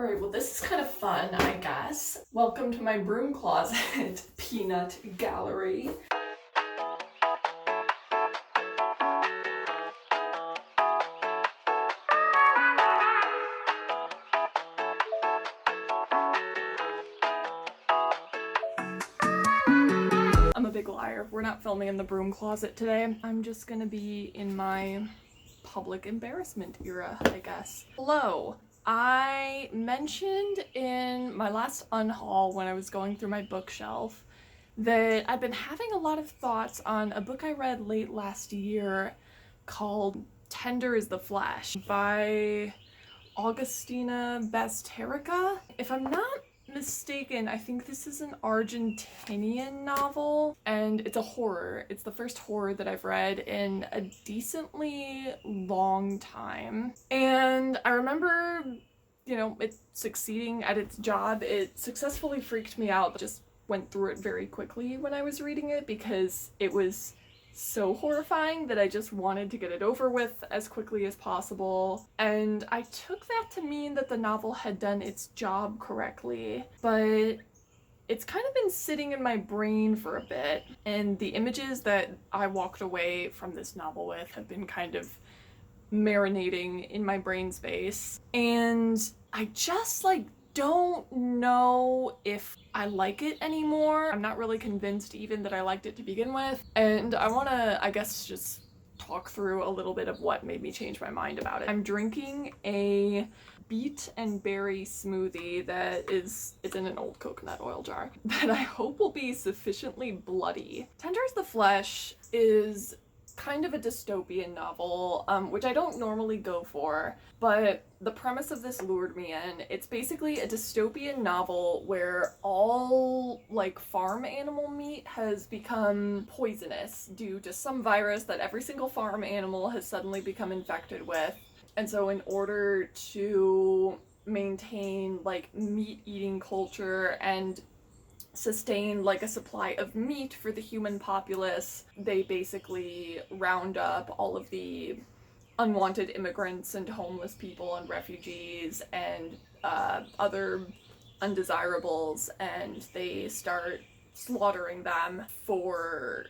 Alright, well this is kind of fun, I guess. Welcome to my broom closet peanut gallery. I'm a big liar. We're not filming in the broom closet today. I'm just gonna be in my public embarrassment era, I guess. Hello. I mentioned in my last unhaul when I was going through my bookshelf that I've been having a lot of thoughts on a book I read late last year called Tender is the Flesh by Augustina Basterica. If I'm not mistaken, I think this is an Argentinian novel, and it's a horror. It's the first horror that I've read in a decently long time. And I remember, it succeeding at its job. It successfully freaked me out. Just went through it very quickly when I was reading it because it was so horrifying that I just wanted to get it over with as quickly as possible. And I took that to mean that the novel had done its job correctly, but it's kind of been sitting in my brain for a bit, and the images that I walked away from this novel with have been kind of marinating in my brain space, and I just don't know if I like it anymore. I'm not really convinced even that I liked it to begin with, and I want to, I guess, just talk through a little bit of what made me change my mind about it. I'm drinking a beet and berry smoothie it's in an old coconut oil jar that I hope will be sufficiently bloody. Tender is the Flesh is kind of a dystopian novel, which I don't normally go for, but the premise of this lured me in. It's basically a dystopian novel where all farm animal meat has become poisonous due to some virus that every single farm animal has suddenly become infected with. And so in order to maintain meat eating culture and sustain a supply of meat for the human populace, they basically round up all of the unwanted immigrants and homeless people and refugees and other undesirables, and they start slaughtering them for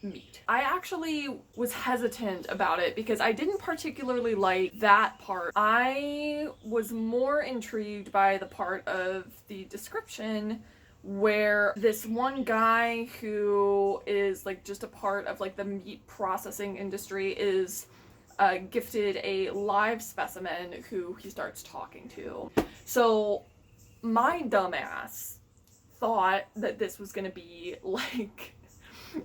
meat. I actually was hesitant about it because I didn't particularly like that part. I was more intrigued by the part of the description where this one guy who is just a part of the meat processing industry is gifted a live specimen who he starts talking to. So my dumbass thought that this was gonna be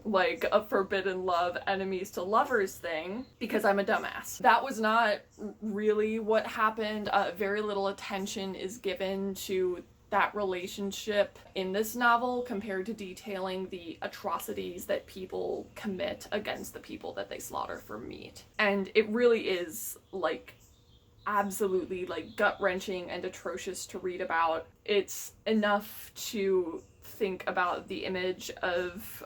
like a forbidden love, enemies to lovers thing, because I'm a dumbass. That was not really what happened. Very little attention is given to that relationship in this novel compared to detailing the atrocities that people commit against the people that they slaughter for meat. And it really is absolutely gut-wrenching and atrocious to read about. It's enough to think about the image of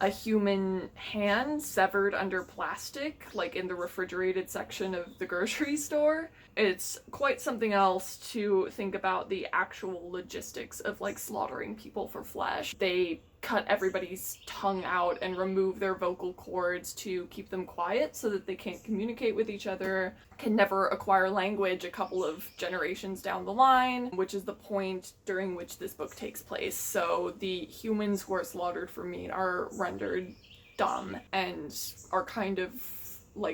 a human hand severed under plastic, in the refrigerated section of the grocery store. It's quite something else to think about the actual logistics of slaughtering people for flesh. They cut everybody's tongue out and remove their vocal cords to keep them quiet so that they can't communicate with each other, can never acquire language a couple of generations down the line, which is the point during which this book takes place. So the humans who are slaughtered for meat are rendered dumb and are kind of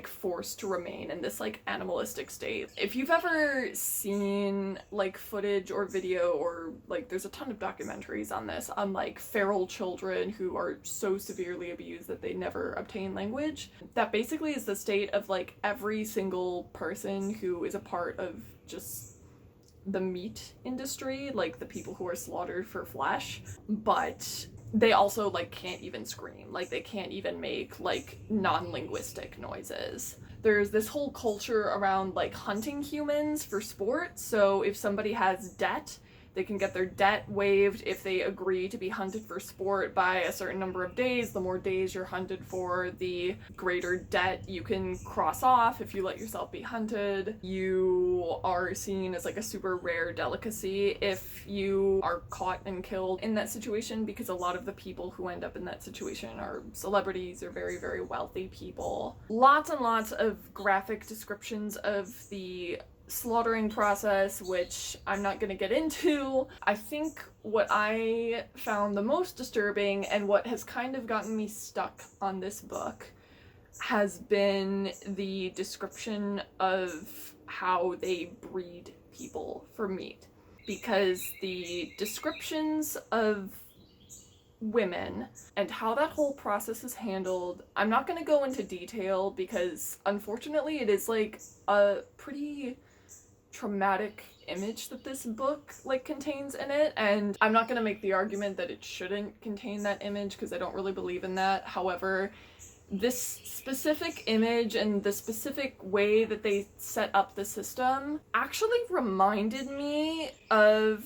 forced to remain in this animalistic state. If you've ever seen footage or video or there's a ton of documentaries on this, on feral children who are so severely abused that they never obtain language, that basically is the state of every single person who is a part of just the meat industry, the people who are slaughtered for flesh, but they also can't even scream, they can't even make non-linguistic noises. There's this whole culture around hunting humans for sport. So if somebody has debt, They can get their debt waived if they agree to be hunted for sport by a certain number of days. The more days you're hunted for, the greater debt you can cross off if you let yourself be hunted. You are seen as like a super rare delicacy if you are caught and killed in that situation, because a lot of the people who end up in that situation are celebrities or very, very wealthy people. Lots and lots of graphic descriptions of the slaughtering process, which I'm not going to get into. I think what I found the most disturbing and what has kind of gotten me stuck on this book has been the description of how they breed people for meat. Because the descriptions of women and how that whole process is handled, I'm not going to go into detail because unfortunately it is like a pretty traumatic image that this book like contains in it, and I'm not going to make the argument that it shouldn't contain that image because I don't really believe in that. However, this specific image and the specific way that they set up the system actually reminded me of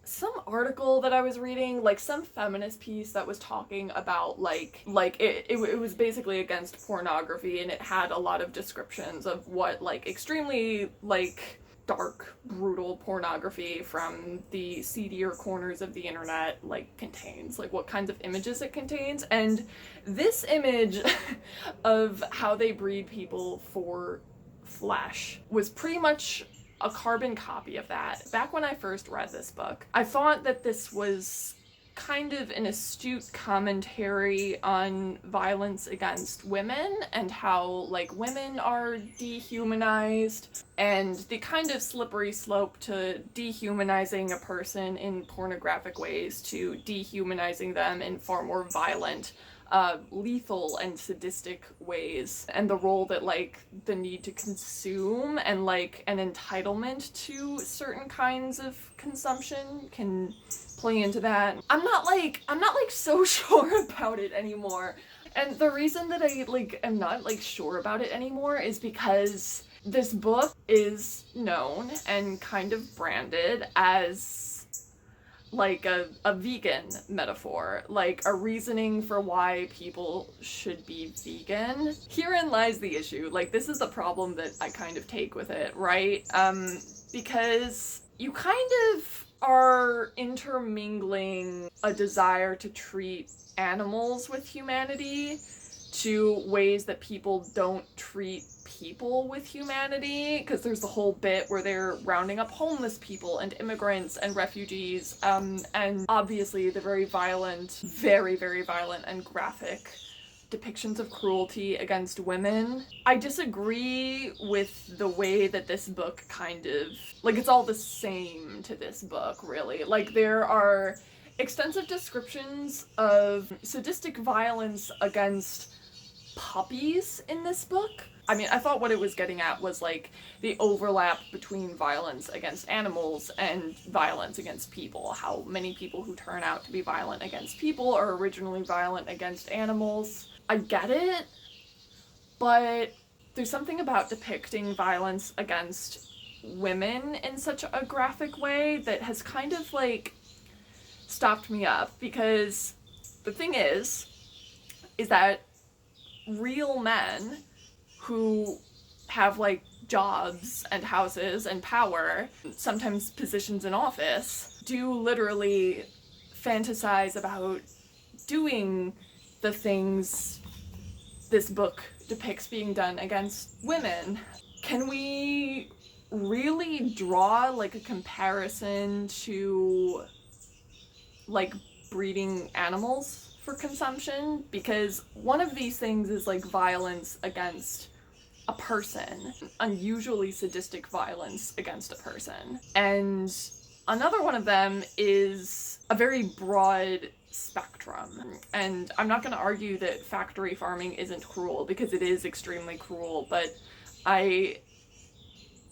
some article that I was reading, like some feminist piece that was talking about like it was basically against pornography, and it had a lot of descriptions of what like extremely like dark, brutal pornography from the seedier corners of the internet like contains, like what kinds of images it contains. And this image of how they breed people for flesh was pretty much a carbon copy of that. Back when I first read this book, I thought that this was kind of an astute commentary on violence against women and how like women are dehumanized, and the kind of slippery slope to dehumanizing a person in pornographic ways to dehumanizing them in far more violent, lethal and sadistic ways, and the role that like the need to consume and like an entitlement to certain kinds of consumption can play into that. I'm not like so sure about it anymore. And the reason that I like am not like sure about it anymore is because this book is known and kind of branded as like a vegan metaphor, like a reasoning for why people should be vegan. Herein lies the issue. Like, this is the problem that I kind of take with it, right? Because you kind of are intermingling a desire to treat animals with humanity to ways that people don't treat people with humanity, because there's the whole bit where they're rounding up homeless people and immigrants and refugees, and obviously the very violent, very, very violent and graphic depictions of cruelty against women. I disagree with the way that this book kind of, like, it's all the same to this book, really. Like, there are extensive descriptions of sadistic violence against puppies in this book. I mean, I thought what it was getting at was, like, the overlap between violence against animals and violence against people. How many people who turn out to be violent against people are originally violent against animals. I get it, but there's something about depicting violence against women in such a graphic way that has kind of, like, stopped me up, because the thing is that real men who have, like, jobs and houses and power, sometimes positions in office, do literally fantasize about doing the things this book depicts being done against women. Can we really draw, like, a comparison to, like, breeding animals for consumption? Because one of these things is, like, violence against a person, unusually sadistic violence against a person. And another one of them is a very broad spectrum. And I'm not going to argue that factory farming isn't cruel, because it is extremely cruel, but I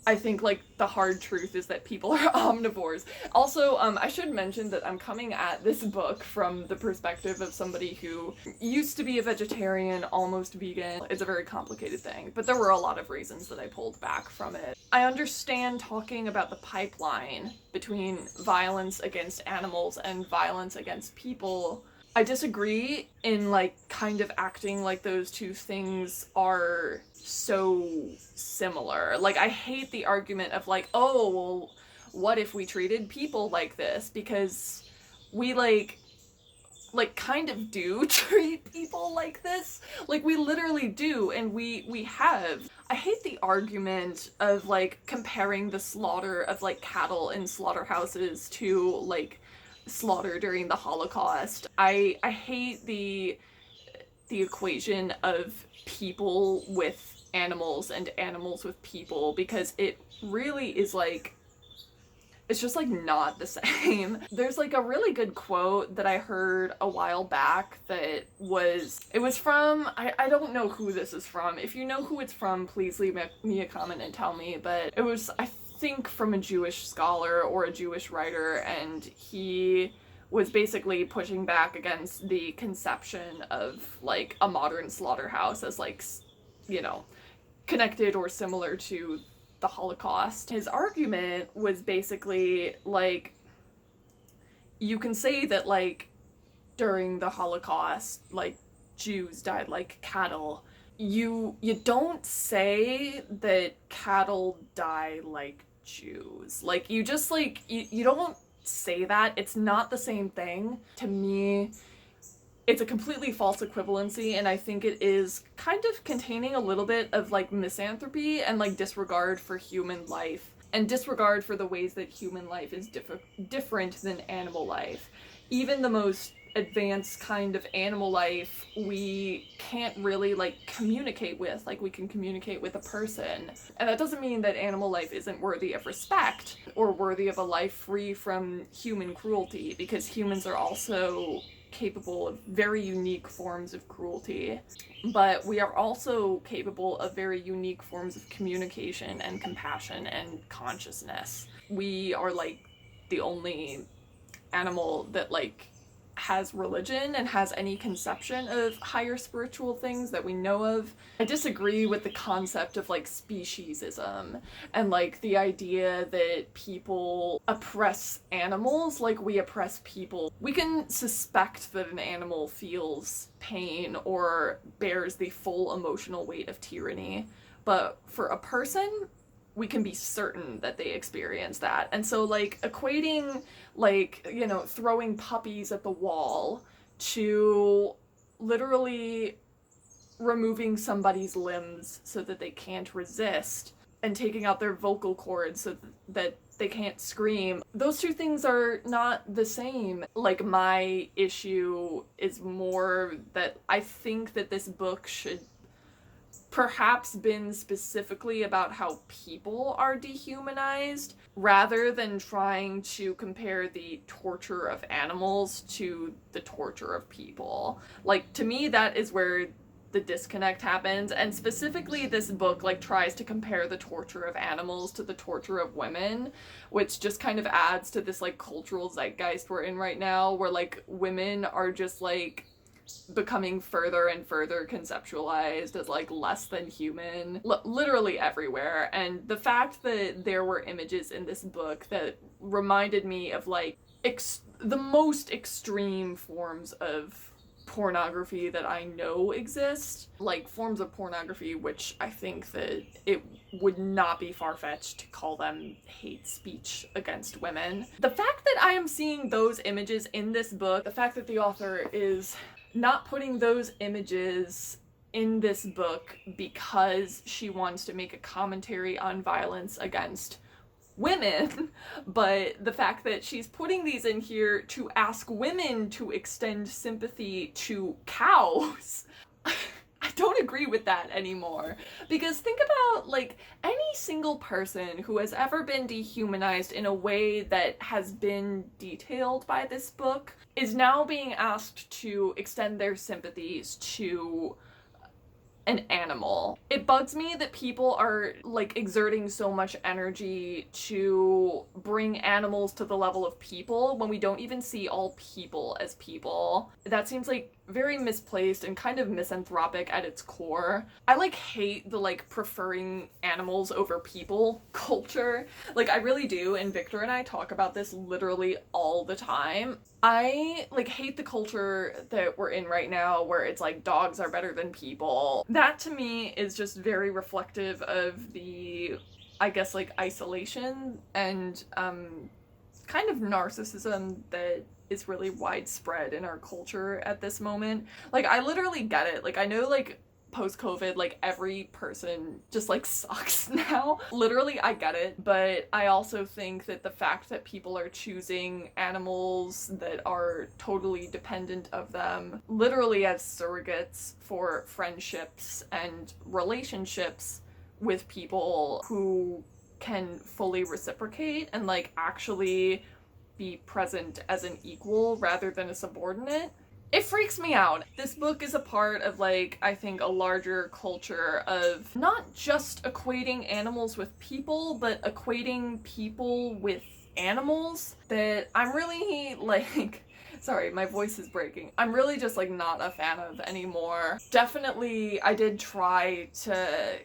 I think, like, the hard truth is that people are omnivores. Also, I should mention that I'm coming at this book from the perspective of somebody who used to be a vegetarian, almost vegan. It's a very complicated thing, but there were a lot of reasons that I pulled back from it. I understand talking about the pipeline between violence against animals and violence against people. I disagree in, like, kind of acting like those two things are so similar. Like, I hate the argument of, like, oh, well, what if we treated people like this? Because we, like, kind of do treat people like this. Like, we literally do, and we have. I hate the argument of, like, comparing the slaughter of, like, cattle in slaughterhouses to, like, slaughter during the Holocaust. I hate the equation of people with animals and animals with people, because it really is, like, it's just, like, not the same. There's, like, a really good quote that I heard a while back that it was from, I don't know who this is from. If you know who it's from, please leave me a comment and tell me, but it was, I think, from a Jewish scholar or a Jewish writer, and he was basically pushing back against the conception of, like, a modern slaughterhouse as, like, you know, connected or similar to the Holocaust. His argument was basically, like, you can say that, like, during the Holocaust, like, Jews died like cattle. You don't say that cattle die like Jews. Like, you just, like, you don't say that. It's not the same thing. To me, it's a completely false equivalency, and I think it is kind of containing a little bit of, like, misanthropy and, like, disregard for human life, and disregard for the ways that human life is different than animal life. Even the most advanced kind of animal life, we can't really, like, communicate with like we can communicate with a person. And that doesn't mean that animal life isn't worthy of respect or worthy of a life free from human cruelty, because humans are also capable of very unique forms of cruelty, but we are also capable of very unique forms of communication and compassion and consciousness. We are, like, the only animal that, like, has religion and has any conception of higher spiritual things that we know of. I disagree with the concept of, like, speciesism and, like, the idea that people oppress animals like we oppress people. We can suspect that an animal feels pain or bears the full emotional weight of tyranny, but for a person, we can be certain that they experience that. And so, like, equating, like, you know, throwing puppies at the wall to literally removing somebody's limbs so that they can't resist, and taking out their vocal cords so that they can't scream, those two things are not the same. Like, my issue is more that I think that this book should perhaps been specifically about how people are dehumanized, rather than trying to compare the torture of animals to the torture of people. Like, to me, that is where the disconnect happens, and specifically this book, like, tries to compare the torture of animals to the torture of women, which just kind of adds to this, like, cultural zeitgeist we're in right now, where, like, women are just, like, becoming further and further conceptualized as, like, less than human, literally everywhere. And the fact that there were images in this book that reminded me of, like, the most extreme forms of pornography that I know exist, like, forms of pornography which I think that it would not be far-fetched to call them hate speech against women. The fact that I am seeing those images in this book, the fact that the author is not putting those images in this book because she wants to make a commentary on violence against women, but the fact that she's putting these in here to ask women to extend sympathy to cows, I don't agree with that anymore. Because think about, like, any single person who has ever been dehumanized in a way that has been detailed by this book is now being asked to extend their sympathies to an animal. It bugs me that people are like exerting so much energy to bring animals to the level of people when we don't even see all people as people. That seems like very misplaced and kind of misanthropic at its core. I like hate the like preferring animals over people culture. Like I really do, and Victor and I talk about this literally all the time. I like hate the culture that we're in right now where it's like dogs are better than people. That to me is just very reflective of the, I guess, like isolation and kind of narcissism that is really widespread in our culture at this moment. Like I literally get it. Like I know like post-COVID, like every person just like sucks now. Literally, I get it, but I also think that the fact that people are choosing animals that are totally dependent of them, literally as surrogates for friendships and relationships with people who can fully reciprocate and like actually be present as an equal rather than a subordinate. It freaks me out. This book is a part of, like, I think a larger culture of not just equating animals with people, but equating people with animals that I'm really, like, sorry, my voice is breaking. I'm really just, like, not a fan of anymore. Definitely, I did try to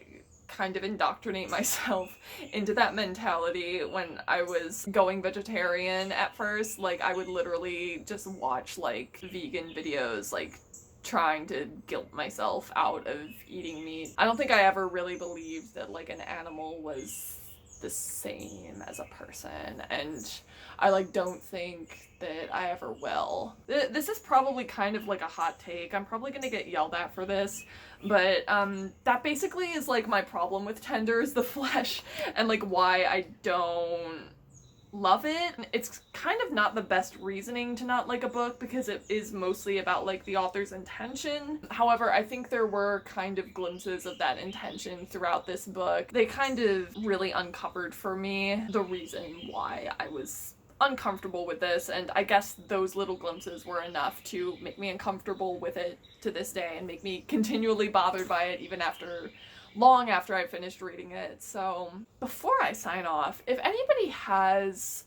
kind of indoctrinate myself into that mentality when I was going vegetarian at first. Like I would literally just watch like vegan videos, like trying to guilt myself out of eating meat. I don't think I ever really believed that like an animal was the same as a person, and I like don't think that I ever will. This is probably kind of like a hot take. I'm probably gonna get yelled at for this, but that basically is like my problem with Tender is the flesh, and like why I don't love it. It's kind of not the best reasoning to not like a book because it is mostly about like the author's intention. However, I think there were kind of glimpses of that intention throughout this book. They kind of really uncovered for me the reason why I was uncomfortable with this, and I guess those little glimpses were enough to make me uncomfortable with it to this day and make me continually bothered by it even long after I finished reading it. So before I sign off, if anybody has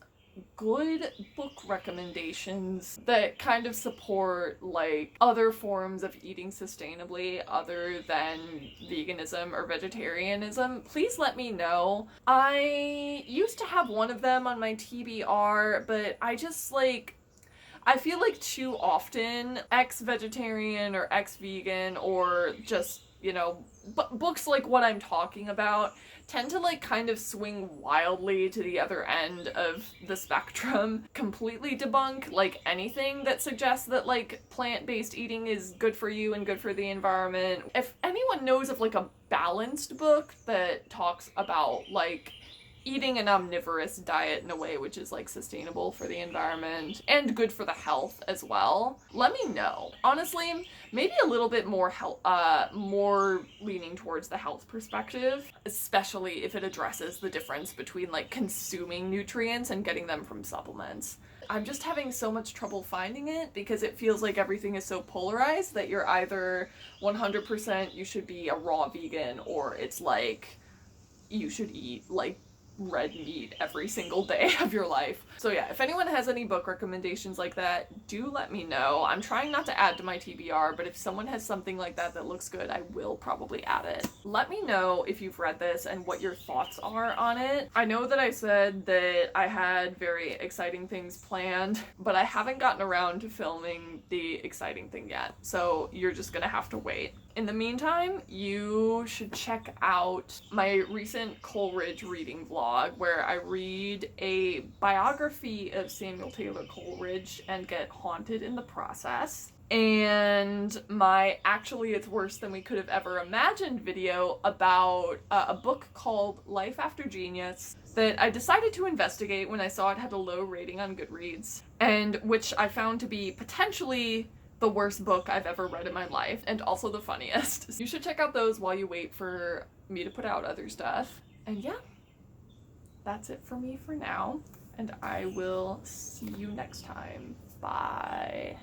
good book recommendations that kind of support like other forms of eating sustainably other than veganism or vegetarianism, please let me know. I used to have one of them on my TBR, but I just like I feel like too often ex-vegetarian or ex-vegan or just, you know, books like what I'm talking about tend to like kind of swing wildly to the other end of the spectrum, completely debunk like anything that suggests that like plant-based eating is good for you and good for the environment. If anyone knows of like a balanced book that talks about like eating an omnivorous diet in a way which is like sustainable for the environment and good for the health as well, let me know. Honestly, maybe a little bit more more leaning towards the health perspective, especially if it addresses the difference between like consuming nutrients and getting them from supplements. I'm just having so much trouble finding it because it feels like everything is so polarized that you're either 100% you should be a raw vegan, or it's like you should eat like red meat every single day of your life. So yeah, if anyone has any book recommendations like that, do let me know. I'm trying not to add to my TBR, but if someone has something like that that looks good, I will probably add it. Let me know if you've read this and what your thoughts are on it. I know that I said that I had very exciting things planned, but I haven't gotten around to filming the exciting thing yet, so you're just gonna have to wait. In the meantime, you should check out my recent Coleridge reading vlog where I read a biography of Samuel Taylor Coleridge and get haunted in the process. And my Actually It's Worse Than We Could Have Ever Imagined video about a book called Life After Genius that I decided to investigate when I saw it had a low rating on Goodreads, and which I found to be potentially the worst book I've ever read in my life, and also the funniest. You should check out those while you wait for me to put out other stuff. And yeah, that's it for me for now, and I will see you next time. Bye.